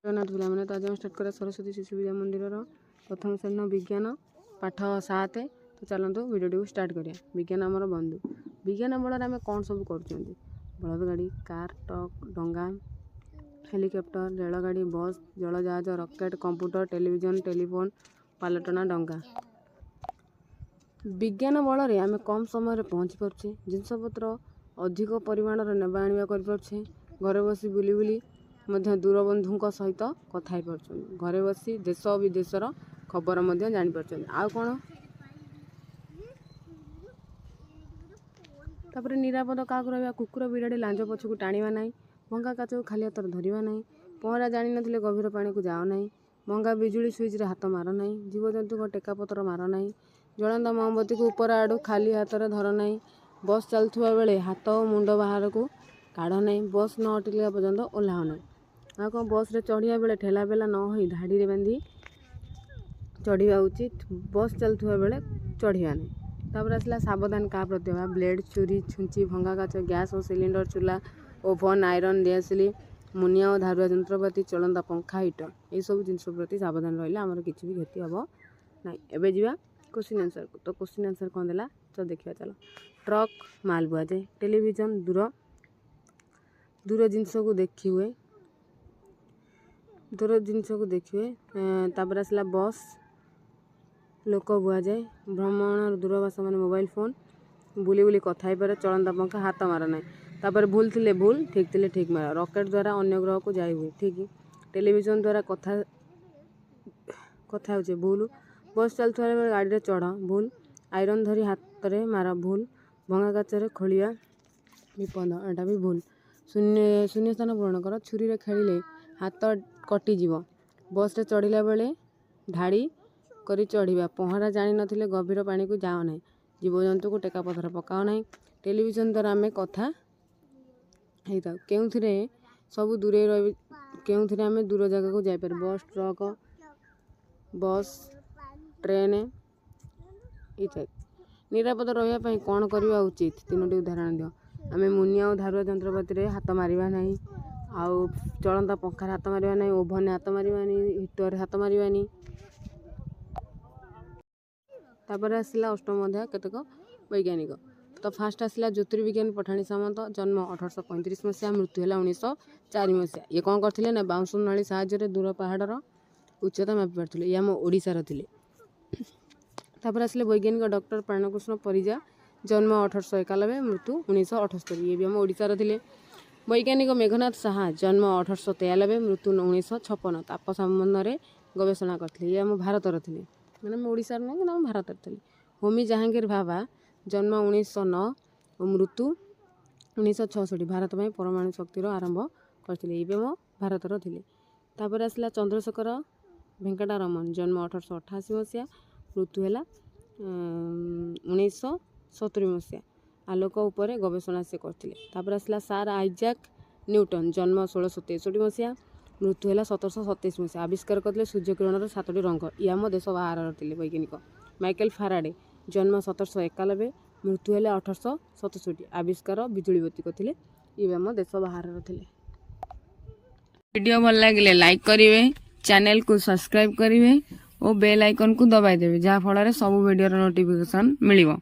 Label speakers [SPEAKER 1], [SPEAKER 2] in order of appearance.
[SPEAKER 1] जगन्नाथ पिलाମାନେ तो आज हम स्टार्ट करा सरस्वती शिशु विद्या मंदिर प्रथम श्रेणी विज्ञान पाठ 7। तो चलतु भिडियो स्टार्ट करिया। विज्ञान आमर बंधु। विज्ञान बल आम कौन सब कर बलद गाड़ी, कार, ट्रक, डंगा, हेलिकप्टर, रेलगाड़ी, बस, जलजहाज, रॉकेट, कंप्यूटर, टेलीविजन, टेलीफोन, पालटना डंगा। विज्ञान बल आम कम समय पहुँची पारे, जिनपतर अधिक परिमाण नेबा आनिबा कर घरे बसी बुली बुली दूर बंधु सहित कथा घरे बसी देश विदेशर खबर जापर। आउ कौन तापर निरापद क्या रहा, कुकुर बिड़ाड़ी लांज पछक टाणा ना, भंगा काच को खाली हाथ धरवा ना, पहरा जान ना गभीर पानी को जाओ ना, भंगा बिजुली स्विच हाथ मार ना, जीवजंतु को टेकापतर मार ना, जलंदा मोमबत्ती को ऊपर आड़ू खाली हाथ में धर ना, बस चलुवा बेले हाथ और मुंड बाहर को काढ़ ना, बस न अटकिला पर्यंत ओह्लाओ ना। आ कौन बस रे चढ़िया बेले ठेला पेला न हो धाड़ी रे बांधी चढ़ा उचित, बस चलुवा बेले चढ़िया नहीं। तापर आसला सावधान क्या प्रतिभा, ब्लेड, छुरी, छुंची, भंगा काच, गैस और सिलिंडर, चूल्हा, ओभन, आयरन, दियासिली, मुनिया और धारुआ जंत्रपाति, चलंदा पंखा, हिटर, ये सब जिन प्रति सावधान रहा आमर किसी भी क्षति हम ना। एवं जा क्वेश्चन आंसर को। तो क्वेश्चन आंसर कौन देला तो देखिए। चलो, ट्रक माल बुआ जाए, टेलीविजन दूर दूर जिनस को देखी हुए, दूर जिनस को देखी हुए। तापर आसला बस लोक बुआ जाए, भ्रमण दूरभाषा मान मोबाइल फोन, बुली बुली कथा पारे, चलंदा पंखा हाथ मार ना। तापर भूल थिले भूल, ठीक थिले ठीक मार। रॉकेट द्वारा अन्य ग्रह को जाई हुए, ठीक। टेलीविजन द्वारा कथा कथा हो भूल। बस चलुवा बेले गाड़ी चढ़, भूल। आयरन धरी हाथ में मार, भूल। भंगा काचरे खोलिया विपद, एटा भी भूल। शून्य शून्य स्थान पूरण कर, छुरी रे खेलिले हाथ कटिज। बस रे चढ़ला बेले धाड़ी करी चढ़ा, पहरा जानी नथिले गभीर पानी को जाओ ना, जीवजंतु को टेका पथर पकाओ ना। टेलीविजन द्वारा आम कथा होता के सब दूरे रही, के आम दूर जगह को जापर, बस, ट्रक, बस, ट्रेन इत्यादि। निरापद रही कौन करवा उचित, तीनोटी उदाहरण दियो। आम मुनिया और धारुआ जंत्रपाति हाथ मारिबा नहीं, आउ चलंदा पंखार हाथ मारिबा नहीं, ओभन हाथ मारिबा नहीं, हिटर हाथ मारिबा नहीं। तापर आसला अष्टम अध्याय केतक वैज्ञानिक। तो फास्ट आसला ज्योतिर्विज्ञानी पठाणी सामंत, जन्म 1835 मसीहा, मृत्यु है 1904 मसीहा। ये कौन करथिले ना बाउंस नली साहाय्य दूर पहाड़र उच्चता मापि पारथिले। ये आम ओडिशार थिले। तापर आसले वैज्ञानिक डॉक्टर प्राणकृष्ण परिजा, जन्म 1891, मृत्यु 1978। ये भी आम ओडिशार थिले। वैज्ञानिक मेघनाथ साहा, जन्म 1893, मृत्यु 1956, ताप संबंध में गवेषणा करथिले। ये आम भारतर थिले, मैंने ओडिशार नहीं कि भारत थे। होमी जहांगीर भाभा, जन्म 1909 और मृत्यु 1966, भारत में परमाणु शक्तिर आरंभ करथिले। ये भी भारतर थिले। तापर आसला चंद्रशेखर वेंकटरमण, जन्म 1888 मसीहा, मृत्यु है 1970 मसीहा। आलोक उपर गवेषणा से करथिले। तापर आसला सार आइजाक न्यूटन, जन्म 1663 मसीहा, मृत्यु है 1727 मसीहा। आविष्कार करते सूर्यकिरण 7टी रंग। ये आम देश बाहर थे वैज्ञानिक। माइकेल फाराडे, जन्म 1791, मृत्यु है 1867। आविष्कार बिजुली बत्ती करते। ये आम देश बाहर थे। वीडियो भल लगे लाइक करेंगे, चैनल को सब्सक्राइब करेंगे और बेल आइकन को दबाई देवे, जहाँ फल सब वीडियो नोटिफिकेशन मिलिबो।